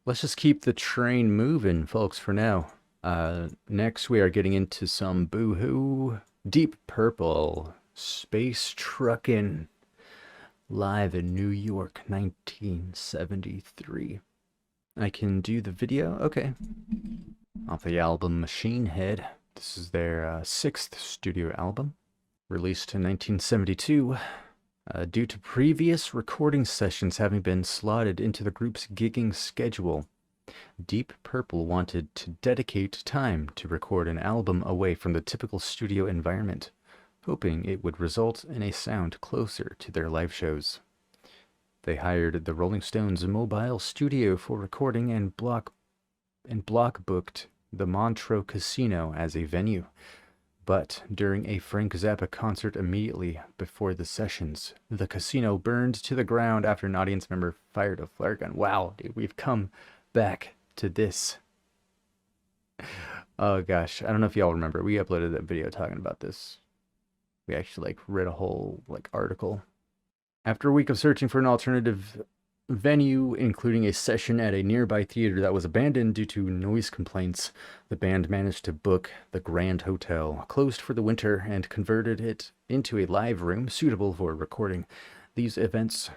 let's just keep the train moving, folks, for now. Next, we are getting into some Boohoo. Deep Purple, Space Truckin', live in New York, 1973. I can do the video? Okay. Off the album Machine Head. This is their sixth studio album, released in 1972. Due to previous recording sessions having been slotted into the group's gigging schedule, Deep Purple wanted to dedicate time to record an album away from the typical studio environment, hoping it would result in a sound closer to their live shows. They hired the Rolling Stones mobile studio for recording and block booked the Montreux Casino as a venue. But during a Frank Zappa concert immediately before the sessions, the casino burned to the ground after an audience member fired a flare gun. Wow, dude, we've come back to this. Oh gosh, I don't know if y'all remember. We uploaded that video talking about this. We actually read a whole article. After a week of searching for an alternative venue, including a session at a nearby theater that was abandoned due to noise complaints, the band managed to book the Grand Hotel, closed for the winter, and converted it into a live room suitable for recording. These events,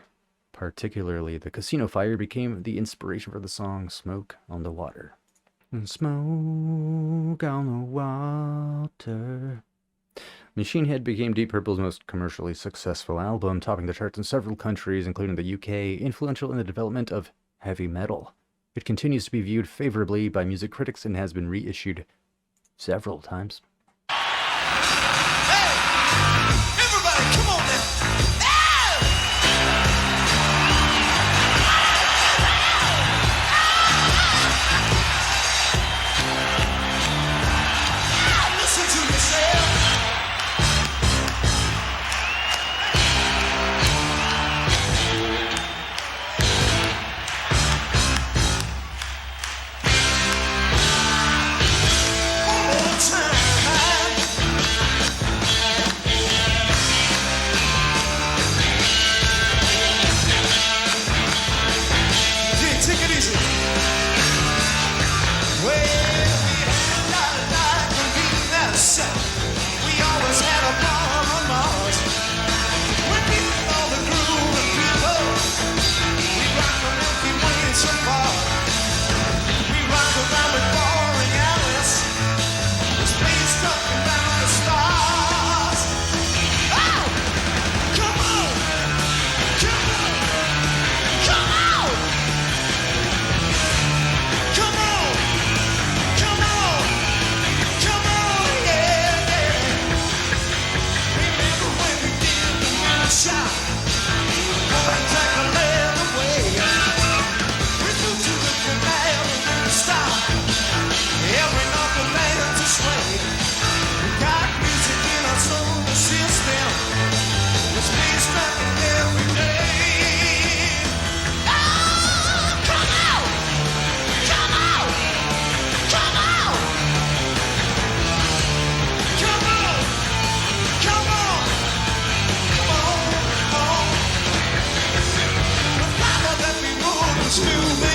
particularly the casino fire, became the inspiration for the song Smoke on the Water. Smoke on the water. Machine Head became Deep Purple's most commercially successful album, topping the charts in several countries, including the UK, influential in the development of heavy metal. It continues to be viewed favorably by music critics and has been reissued several times. Hey! Everybody, come on now! Listen to yourself!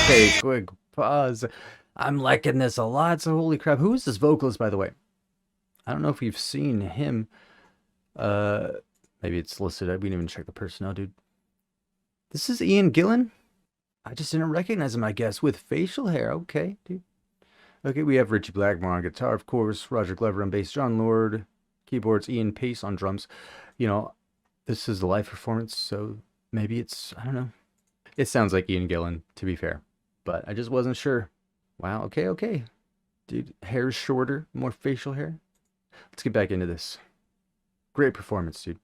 Okay, quick pause. I'm liking this a lot, so holy crap. Who is this vocalist, by the way? I don't know if you've seen him. Maybe it's listed. We didn't even check the personnel, dude. This is Ian Gillan? I just didn't recognize him, I guess, with facial hair. Okay, dude. Okay, we have Richie Blackmore on guitar, of course. Roger Glover on bass. John Lord, keyboards. Ian Pace on drums. You know, this is a live performance, so maybe it's, I don't know. It sounds like Ian Gillan, to be fair. But I just wasn't sure. Wow, okay. Dude, hair is shorter, more facial hair. Let's get back into this. Great performance, dude.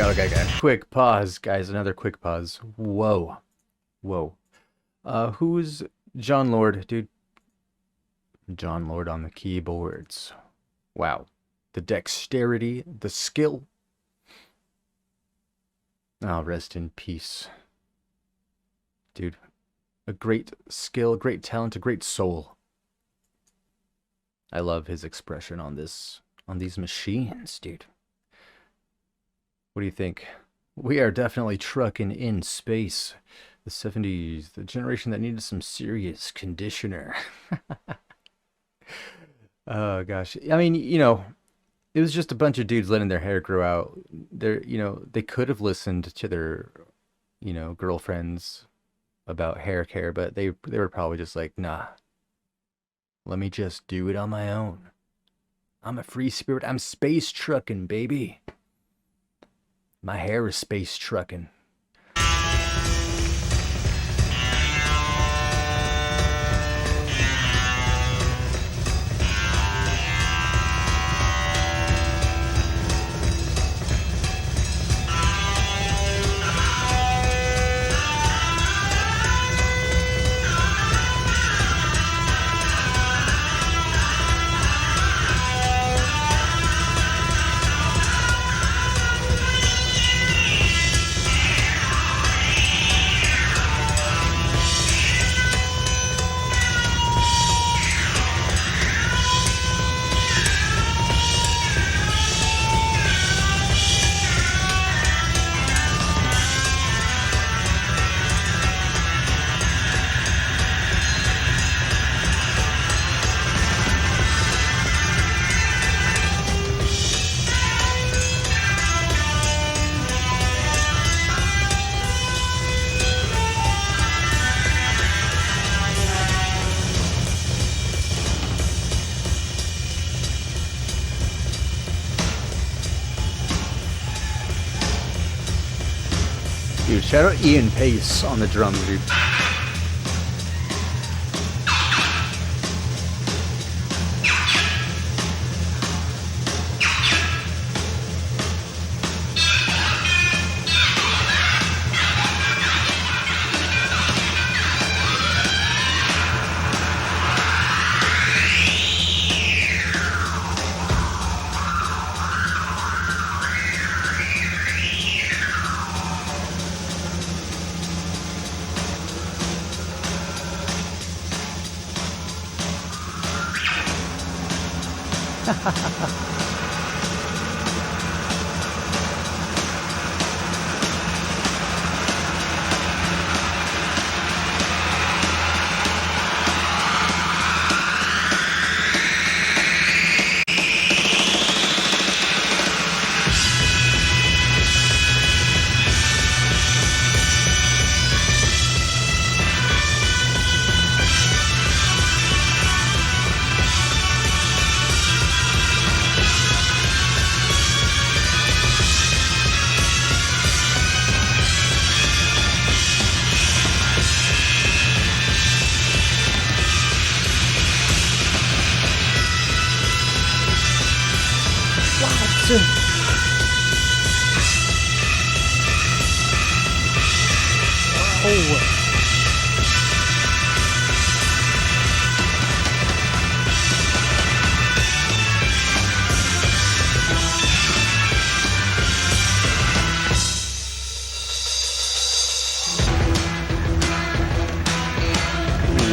Okay. Quick pause, guys. Another quick pause. Whoa. Who's John Lord, dude? John Lord on the keyboards. Wow. The dexterity, the skill. Oh, rest in peace. Dude. A great skill, great talent, a great soul. I love his expression on these machines, dude. What do you think? We are definitely trucking in space. The 70s, the generation that needed some serious conditioner. Oh gosh. I mean, it was just a bunch of dudes letting their hair grow out. They could have listened to their, girlfriends about hair care, but they were probably just like, nah, let me just do it on my own. I'm a free spirit. I'm space trucking, baby. My hair is space trucking. Dude, shout out Ian Pace on the drums, dude.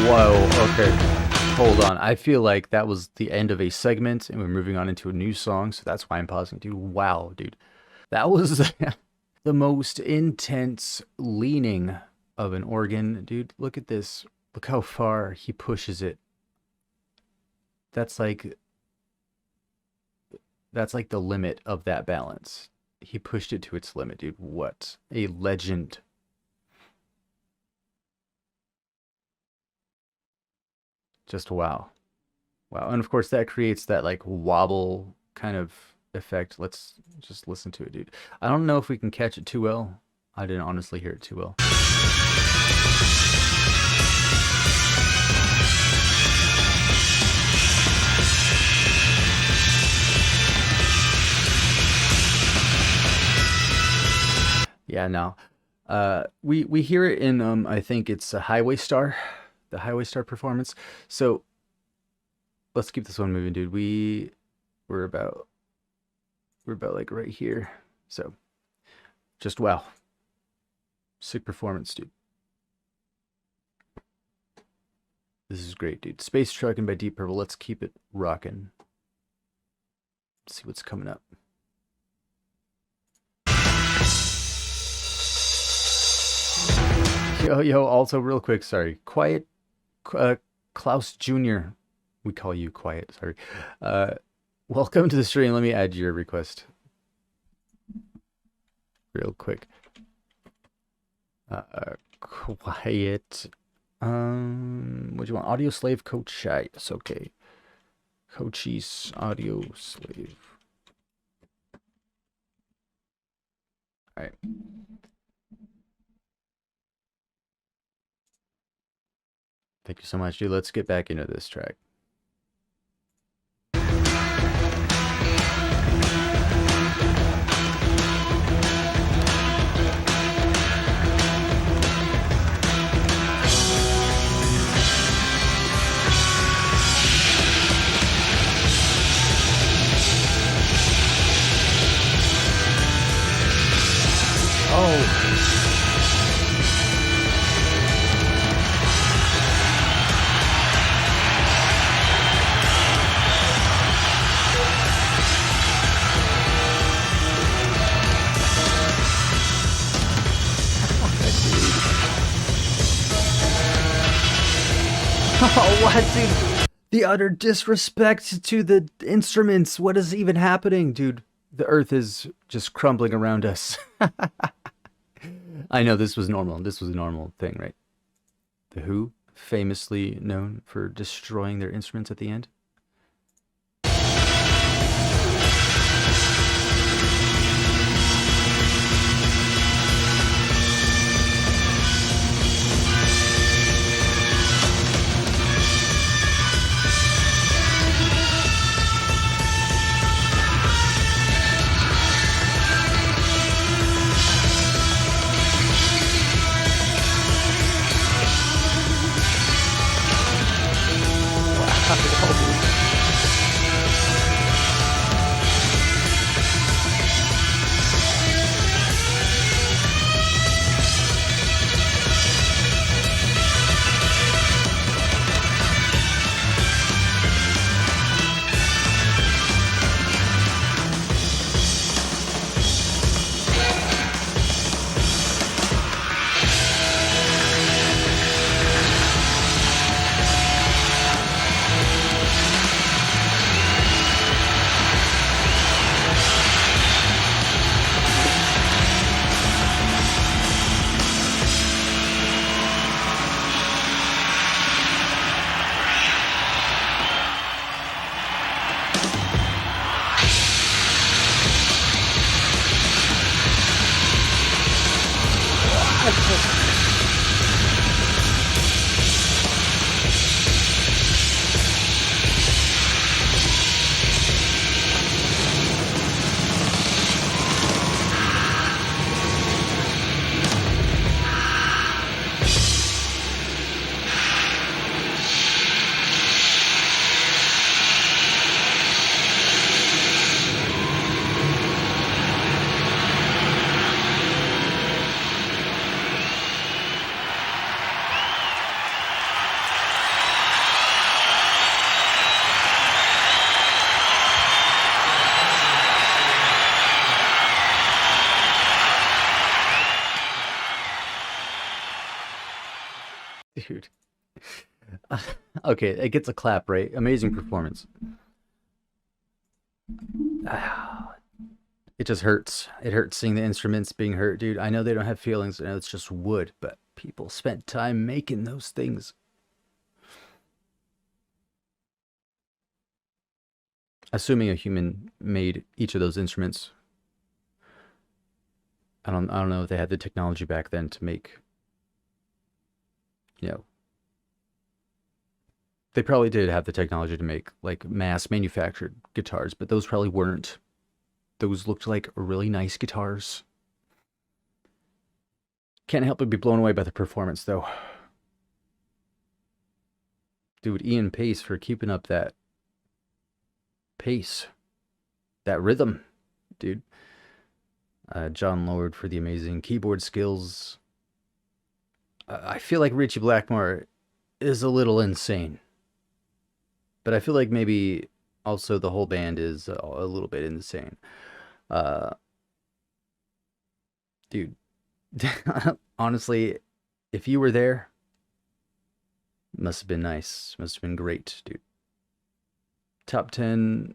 Whoa, okay. Hold on. I feel like that was the end of a segment and we're moving on into a new song, so that's why I'm pausing, dude. Wow, dude. That was the most intense leaning of an organ. Dude, look at this. Look how far he pushes it. That's like the limit of that balance. He pushed it to its limit, dude. What a legend. Just wow. Wow. And of course that creates that like wobble kind of effect. Let's just listen to it, dude. I don't know if we can catch it too well. I didn't honestly hear it too well. Yeah, no. We hear it in I think it's a Highway Star, the Highway Star performance. So let's keep this one moving, dude. We're about we're about like right here. So just wow. Sick performance, dude. This is great, dude. Space Truckin' by Deep Purple. Let's keep it rockin'. See what's coming up. Yo, also real quick, sorry. Quiet, Klaus Jr. We call you Quiet, sorry. Welcome to the stream. Let me add your request real quick. Quiet. What do you want? Audio slave coach. Yes, okay. Coaches, audio slave. All right. Thank you so much, dude. Let's get back into this track. Oh. Oh, what, dude? The utter disrespect to the instruments. What is even happening, dude? The earth is just crumbling around us. I know this was normal. This was a normal thing, right? The Who, famously known for destroying their instruments at the end. Dude. Okay, it gets a clap, right? Amazing performance. It just hurts. It hurts seeing the instruments being hurt, dude. I know they don't have feelings. I know it's just wood, but people spent time making those things. Assuming a human made each of those instruments. I don't know if they had the technology back then to make, you know, they probably did have the technology to make like mass manufactured guitars, but those probably weren't. Those looked like really nice guitars. Can't help but be blown away by the performance, though. Dude, Ian Pace for keeping up that pace, that rhythm, dude. John Lord for the amazing keyboard skills. I feel like Richie Blackmore is a little insane, but I feel like maybe also the whole band is a little bit insane. Dude, honestly, if you were there, must have been nice. Must have been great, dude. Top 10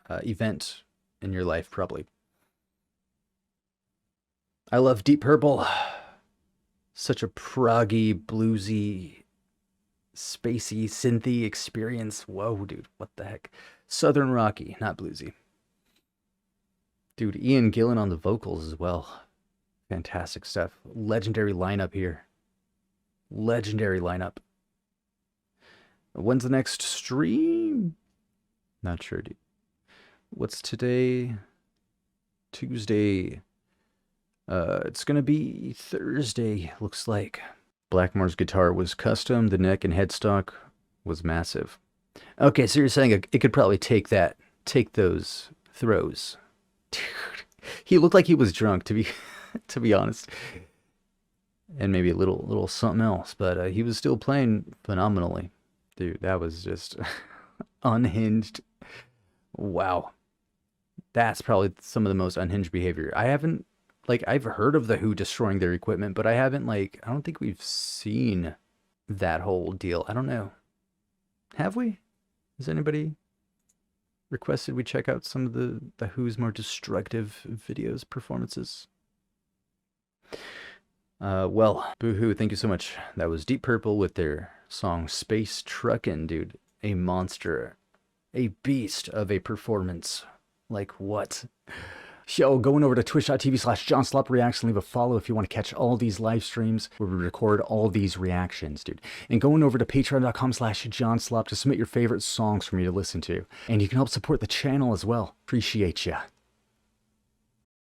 event in your life, probably. I love Deep Purple. Such a proggy, bluesy, spacey, synthy experience. Whoa, dude, what the heck? Southern rocky, not bluesy. Dude, Ian Gillan on the vocals as well. Fantastic stuff. Legendary lineup here. Legendary lineup. When's the next stream? Not sure, dude. What's today? Tuesday. It's gonna be Thursday, looks like. Blackmore's guitar was custom. The neck and headstock was massive. Okay, so you're saying it could probably take those throws. Dude, he looked like he was drunk, to be honest, and maybe a little something else, but he was still playing phenomenally. Dude, that was just unhinged. Wow, that's probably some of the most unhinged behavior. I've heard of the Who destroying their equipment, but I don't think we've seen that whole deal. I don't know. Have we? Has anybody requested we check out some of the Who's more destructive videos, performances? Well, Boo-hoo, thank you so much. That was Deep Purple with their song Space Truckin', dude. A monster. A beast of a performance. Like what? Yo, going over to twitch.tv/JohnSlopReacts and leave a follow if you want to catch all these live streams where we record all these reactions, dude. And going over to patreon.com/JohnSlop to submit your favorite songs for me to listen to. And you can help support the channel as well. Appreciate ya.